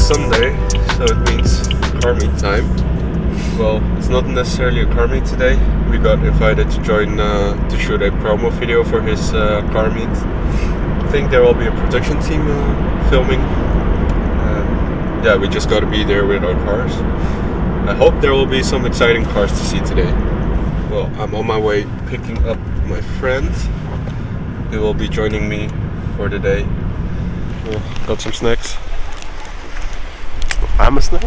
Sunday, so it means car meet time. Well, it's not necessarily a car meet today. We got invited to join to shoot a promo video for his car meet. I think there will be a production team filming. Yeah, we just got to be there with our cars. I hope there will be some exciting cars to see today. Well, I'm on my way picking up my friend. He will be joining me for the day. Well, got some snacks. I'm a snack.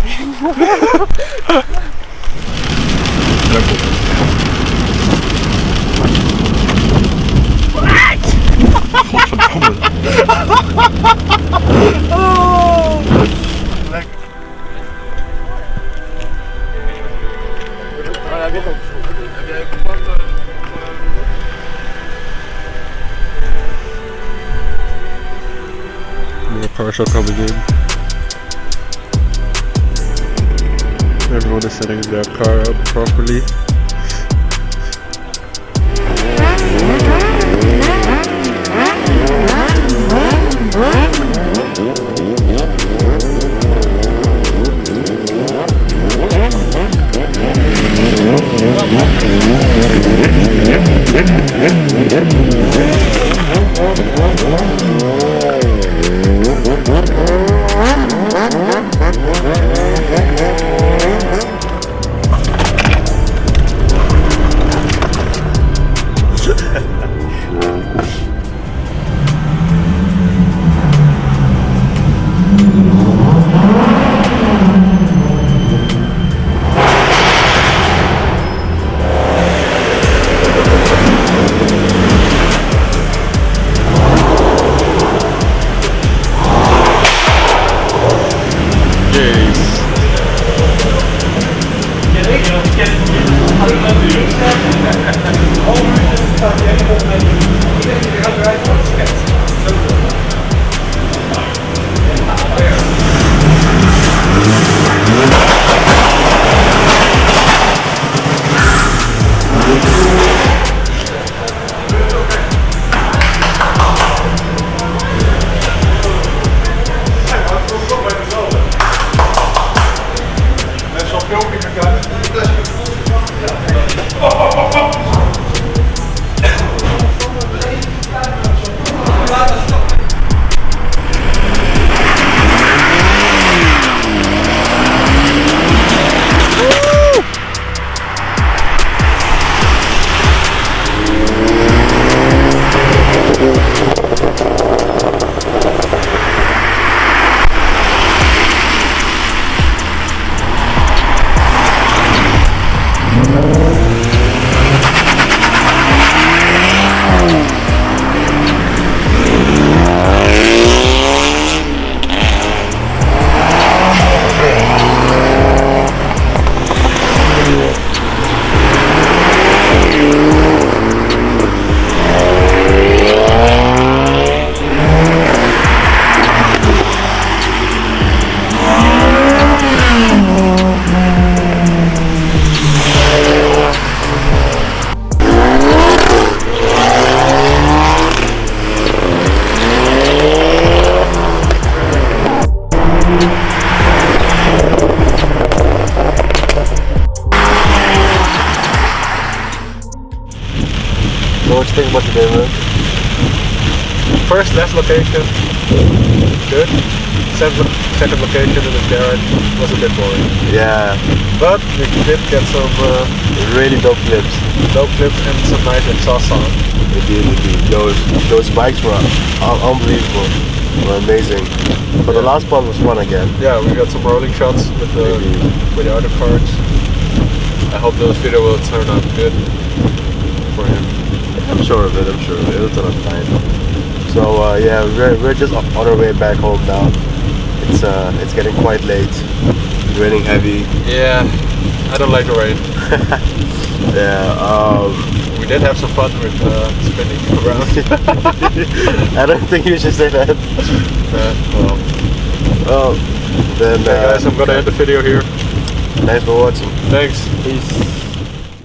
Oh, lekker. Heb jij gepakt? More cars are coming in. Everyone is setting their car up properly. So what you think about today, man? First left location, good. Second location in the garage was a bit boring. Yeah, But we did get some really dope clips. and some nice exhaust sound. Indeed. Those bikes were unbelievable. Were amazing. But the last part was fun again. Yeah, we got some rolling shots with the other cars. I hope this video will turn out good for him. I'm sure of it. It'll turn out fine. So yeah, we're just on our way back home now. It's getting quite late. It's raining heavy. Yeah, I don't like the rain. Yeah. We did have some fun with spinning around. I don't think you should say that. Well, then guys, I'm gonna end the video here. Thanks for watching. Thanks. Peace.